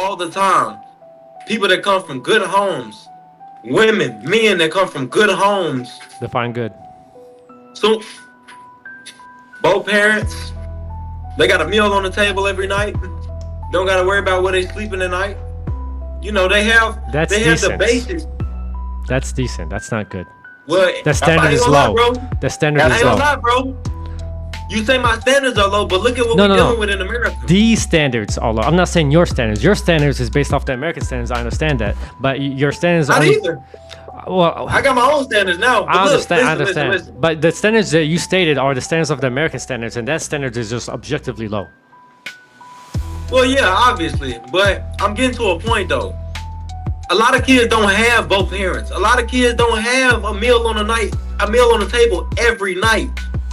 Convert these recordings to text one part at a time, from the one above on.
all the time. People that come from good homes, women, men that come from good homes. Define good. So both parents, they got a meal on the table every night. Don't got to worry about where they sleeping tonight. You know, they have the basics. That's decent. That's not good. Well, The standard is low. Bro. The standard is low. Lie, bro. You say my standards are low, but look at what we're dealing with in America. These standards are low. I'm not saying your standards. Your standards is based off the American standards. I understand that, but your standards not only. Either. Well, I got my own standards now. I understand. Listen. But the standards that you stated are the standards of the American standards, and that standard is just objectively low. Well, yeah, obviously, but I'm getting to a point though. A lot of kids don't have both parents. A lot of kids don't have a meal on the table every night.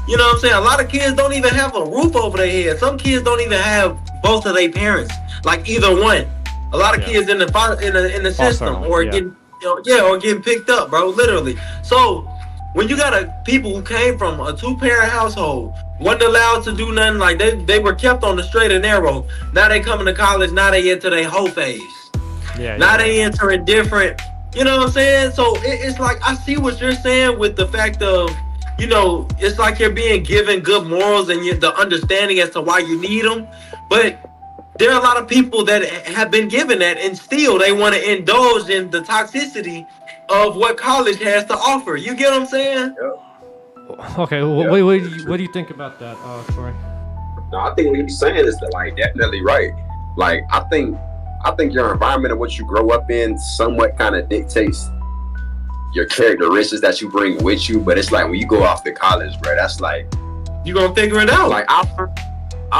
You know what I'm saying? A lot of kids don't even have a roof over their head. Some kids don't even have both of their parents, like either one. A lot of kids in the system or getting picked up, bro. Literally. So when you got people who came from a 2-parent household, wasn't allowed to do nothing, like they were kept on the straight and narrow. Now they coming to college. Now they into their whole phase. Now they entering different. You know what I'm saying? So it's like I see what you're saying with the fact of, you know, it's like you're being given good morals and the understanding as to why you need them. But there are a lot of people that have been given that, and still they want to indulge in the toxicity of what college has to offer. You get what I'm saying? Okay. What do you think about that, Troy? No, I think what he's saying is that, like, definitely right. Like, I think your environment and what you grow up in somewhat kind of dictates your characteristics that you bring with you. But it's like when you go off to college, bro, that's like you gonna figure it out. Like I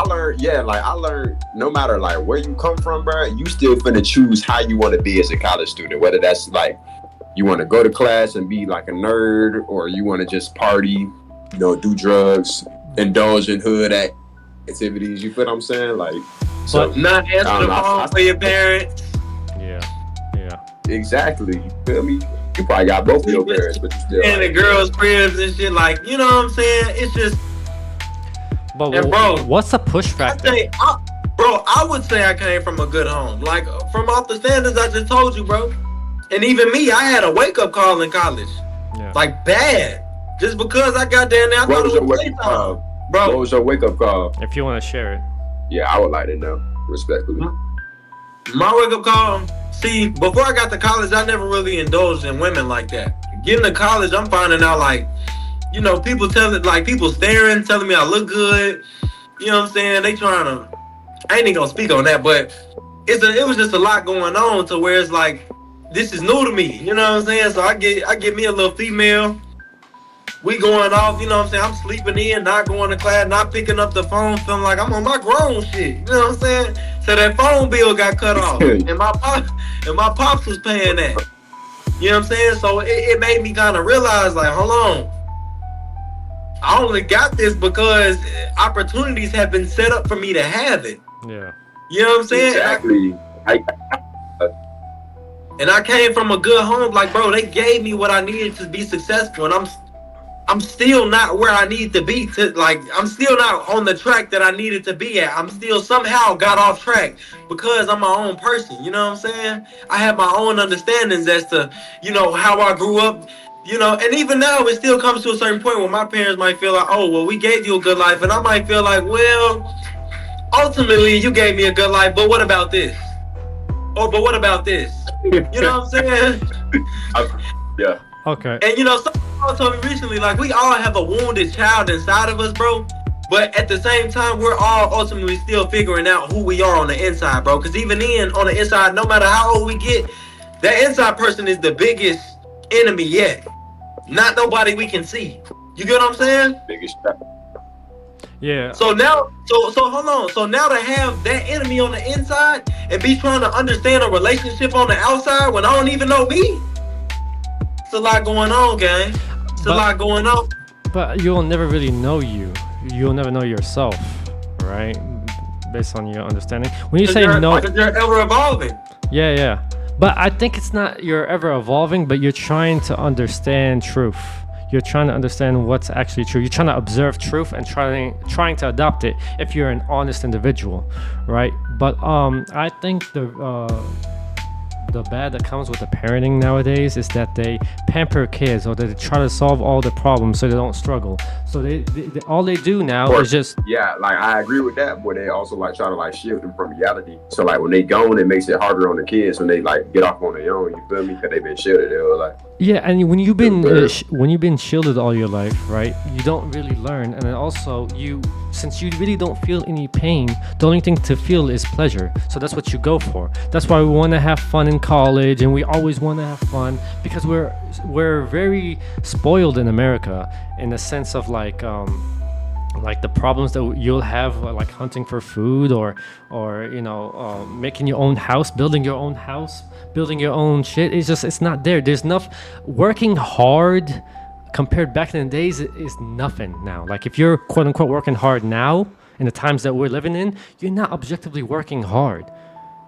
learned no matter like where you come from, bro, you still finna choose how you want to be as a college student. Whether that's like you want to go to class and be like a nerd, or you want to just party, you know, do drugs, indulge in hood activities. You feel what I'm saying? Like, so not answer the phone for your parents. Yeah. Exactly. You feel me? You probably got both of your parents, but you still. And the girls' cribs and shit, like, you know what I'm saying? It's just. But bro, what's the push factor? I would say I came from a good home. Like, from off the standards I just told you, bro. And even me, I had a wake-up call in college. Yeah. Like, bad. Just because I got there and I thought it was playtime. Bro, what was your wake-up call? If you want to share it. Yeah, I would like to know, respectfully. My wake-up call, see, before I got to college, I never really indulged in women like that. Getting to college, I'm finding out, like, you know, people staring, telling me I look good. You know what I'm saying? They trying to, I ain't even gonna speak on that, but it was just a lot going on to where it's like, this is new to me. You know what I'm saying? So I get me a little female. We going off, you know what I'm saying? I'm sleeping in, not going to class, not picking up the phone, feeling like I'm on my grown shit. You know what I'm saying? So that phone bill got cut off. and my pops was paying that. You know what I'm saying? So it made me kind of realize, like, hold on. I only got this because opportunities have been set up for me to have it. Yeah. You know what I'm saying? Exactly. And I came from a good home. Like, bro, they gave me what I needed to be successful. And I'm still not where I need to be. I'm still not on the track that I needed to be at. I'm still somehow got off track because I'm my own person. You know what I'm saying? I have my own understandings as to, you know, how I grew up. You know, and even now it still comes to a certain point where my parents might feel like, oh, well, we gave you a good life. And I might feel like, well, ultimately you gave me a good life, but what about this? Or, but what about this? You know what I'm saying? Yeah. Okay. And you know, someone told me recently, like, we all have a wounded child inside of us, bro. But at the same time, we're all ultimately still figuring out who we are on the inside, bro. Because even on the inside, no matter how old we get, that inside person is the biggest enemy yet. Not nobody we can see. You get what I'm saying? Biggest. Yeah. So now, so hold on. So now to have that enemy on the inside and be trying to understand a relationship on the outside when I don't even know me, it's a lot going on, gang. It's a lot going on. But you'll never really know you. You'll never know yourself, right? Based on your understanding. When you say no, you're ever evolving. Yeah. But I think it's not you're ever evolving, but you're trying to understand truth. you're trying to understand what's actually true. You're trying to observe truth and trying to adopt it if you're an honest individual, right? But I think the bad that comes with the parenting nowadays is that they pamper kids, or they try to solve all the problems so they don't struggle. So they all they do now is just like I agree with that, but they also like try to like shield them from reality. So like when they gone, it makes it harder on the kids when they like get off on their own. You feel me? Because they've been shielded. They were like and when you've been shielded all your life, right? You don't really learn, and then also since you really don't feel any pain, the only thing to feel is pleasure. So that's what you go for. That's why we want to have fun in college, and we always want to have fun because we're very spoiled in America in the sense of like the problems that you'll have, like hunting for food, or making your own house, building your own house, building your own shit. It's not there. There's enough. Working hard compared back in the days is nothing now. Like if you're quote unquote working hard now in the times that we're living in, you're not objectively working hard.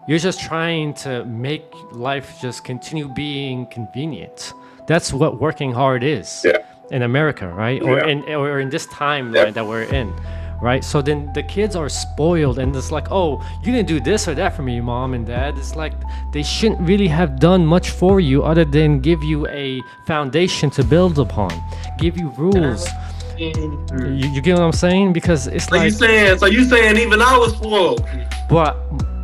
You're just trying to make life just continue being convenient. That's what working hard is in America, right? Yeah. Or in this time that we're in, right? So then the kids are spoiled, and it's like, oh, you didn't do this or that for me, mom and dad. It's like they shouldn't really have done much for you other than give you a foundation to build upon, give you rules. You get what I'm saying? Because it's so you saying even I was spoiled. But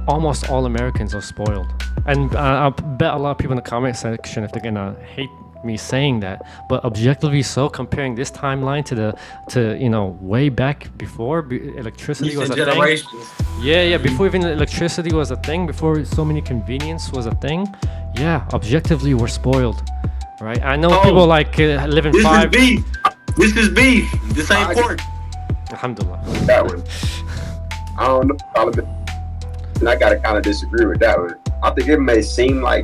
almost all Americans are spoiled, and I'll bet a lot of people in the comment section, if they're gonna hate me saying that, but objectively so, comparing this timeline to way back before electricity was a thing. Before even electricity was a thing, before so many convenience was a thing. Objectively we're spoiled, right? I know people like live in five. This is beef. This ain't pork. Alhamdulillah. That one. I don't know. And I gotta kind of disagree with that one. I think it may seem like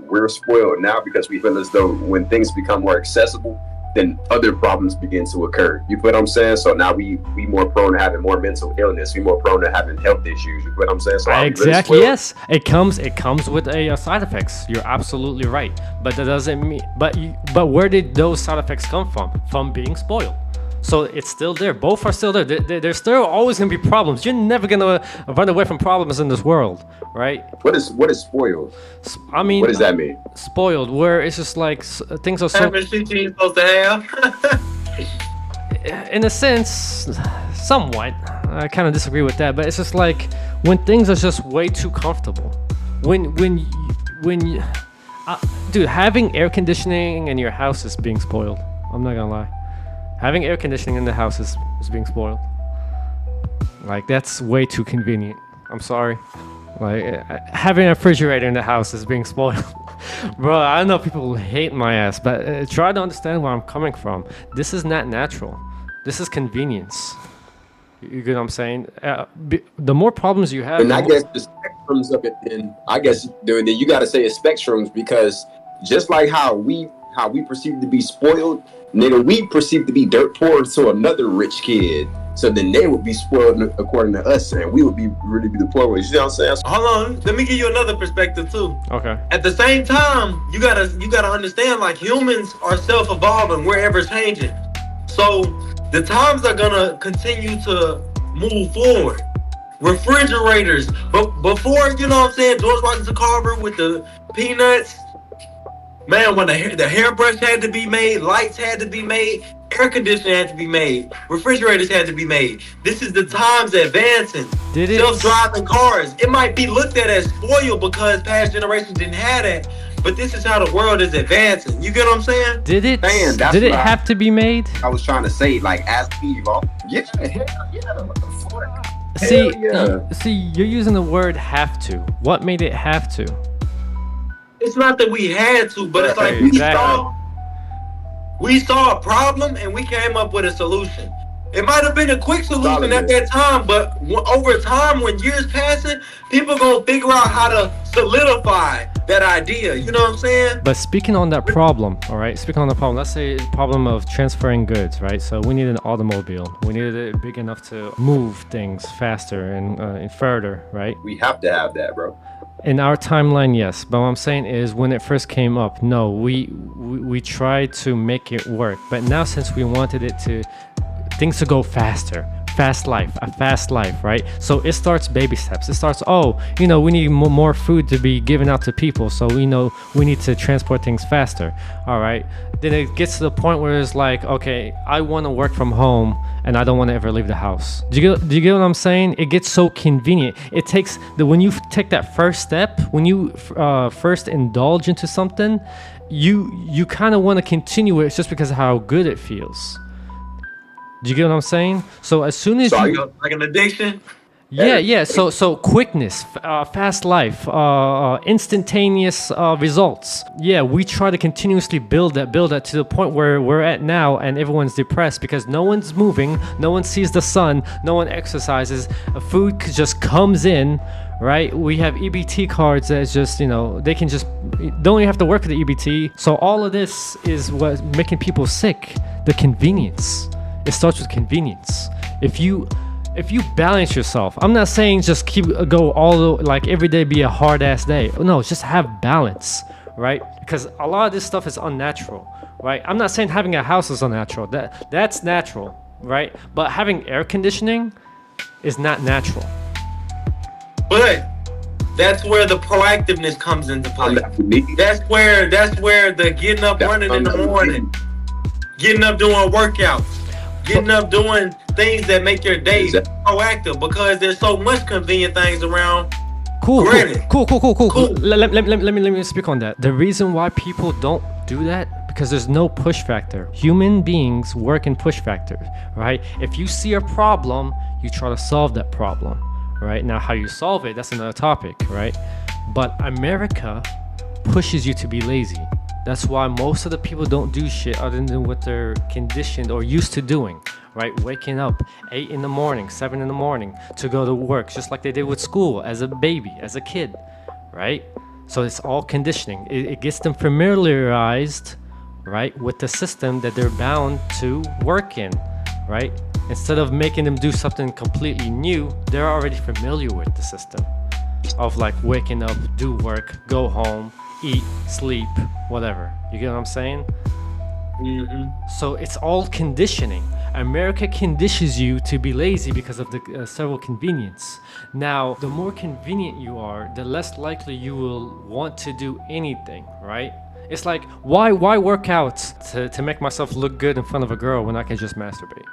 we're spoiled now because we feel as though when things become more accessible, then other problems begin to occur. You feel what I'm saying? So now we more prone to having more mental illness. We more prone to having health issues. You feel what I'm saying? So exactly. Yes, it comes with a side effects. You're absolutely right. But that doesn't mean. But where did those side effects come from? From being spoiled. So it's still there. Both are still there. There's still always gonna be problems. You're never gonna run away from problems in this world, right? What is spoiled? I mean, what does that mean? Spoiled, where it's just like things are so. Everything you're supposed to have. In a sense, somewhat. I kind of disagree with that, but it's just like when things are just way too comfortable. Dude, having air conditioning in your house is being spoiled. I'm not gonna lie. Having air conditioning in the house is being spoiled. Like, that's way too convenient. I'm sorry. Like, having a refrigerator in the house is being spoiled. Bro, I know people hate my ass, but try to understand where I'm coming from. This is not natural. This is convenience. You get what I'm saying? The more problems you have... And I guess the spectrums of it, then, I guess then you got to say it's spectrums, because just like how we perceive to be spoiled, nigga, we perceive to be dirt poor to another rich kid. So then they would be spoiled according to us, and we would really be the poor ones. You know what I'm saying? Hold on, let me give you another perspective too. Okay. At the same time, you gotta understand, like, humans are self-evolving. We're ever changing. So the times are gonna continue to move forward. Refrigerators, but before, you know what I'm saying, George Washington Carver with the peanuts. Man, when the hairbrush had to be made, lights had to be made, air conditioning had to be made, refrigerators had to be made. This is the times advancing. Self-driving cars. It might be looked at as spoiled because past generations didn't have that, but this is how the world is advancing. You get what I'm saying? Did it have to be made? I was trying to say, like, as we evolve. Yeah. See, you're using the word have to. What made it have to? It's not that we had to, but it's like we saw a problem and we came up with a solution. It might have been a quick solution at that time, but over time, when years passing, people gonna figure out how to solidify that idea. You know what I'm saying? But speaking on that problem, all right. Speaking on the problem, let's say the problem of transferring goods, right? So we needed an automobile. We needed it big enough to move things faster and further, right? We have to have that, bro. In our timeline, yes. But what I'm saying is, when it first came up, no, we tried to make it work. But now, since we wanted it to things to go faster, a fast life, right? So it starts baby steps. It starts, oh, we need more food to be given out to people, so we need to transport things faster. All right. Then it gets to the point where it's like, okay, I want to work from home and I don't want to ever leave the house. Do you get what I'm saying? It gets so convenient. It takes when you take that first step, when you first indulge into something, you kind of want to continue it just because of how good it feels. Do you get what I'm saying? So as soon as like an addiction. Yeah. So quickness, fast life, instantaneous results. Yeah, we try to continuously build that to the point where we're at now, and everyone's depressed because no one's moving, no one sees the sun, no one exercises. Food just comes in, right? We have EBT cards that's just, they can just don't even have to work for the EBT. So all of this is what's making people sick. The convenience. It starts with convenience. If you balance yourself, I'm not saying just go all the, like every day be a hard ass day. No, just have balance, right? Because a lot of this stuff is unnatural, right? I'm not saying having a house is unnatural. That's natural, right? But having air conditioning is not natural. But that's where the proactiveness comes into play. That's where the getting up running in the morning, getting up doing workouts, getting up doing things that make your day proactive, because there's so much convenient things around. Cool. Let me speak on that. The reason why people don't do that, because there's no push factor. Human beings work in push factors, right? If you see a problem, you try to solve that problem, right? Now, how you solve it, that's another topic, right? But America pushes you to be lazy. That's why most of the people don't do shit other than what they're conditioned or used to doing, right? Waking up 8 in the morning, 7 in the morning to go to work, just like they did with school as a baby, as a kid, right? So it's all conditioning. It gets them familiarized, right, with the system that they're bound to work in, right? Instead of making them do something completely new, they're already familiar with the system of like waking up, do work, go home, eat, sleep, whatever. You get what I'm saying? Mm-hmm. So it's all conditioning. America conditions you to be lazy because of the several convenience. Now, the more convenient you are, the less likely you will want to do anything, right? It's like, why work out to make myself look good in front of a girl when I can just masturbate?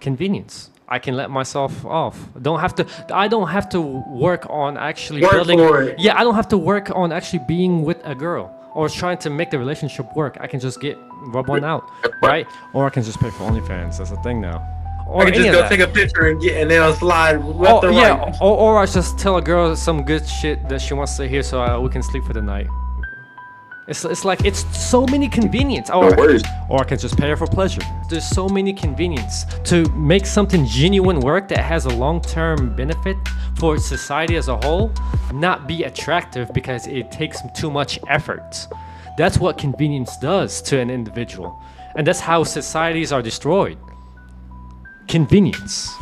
Convenience. I can let myself off. I don't have to work on actually building. Yeah, I don't have to work on actually being with a girl or trying to make the relationship work. I can just rub one out, right? Or I can just pay for OnlyFans. That's a thing now. Or I can just go take a picture and then I'll slide left or right. Or I just tell a girl some good shit that she wants to hear so we can sleep for the night. It's like, it's so many convenience. Or I can just pay her for pleasure. There's so many convenience to make something genuine work that has a long-term benefit for society as a whole, not be attractive because it takes too much effort. That's what convenience does to an individual. And that's how societies are destroyed. Convenience.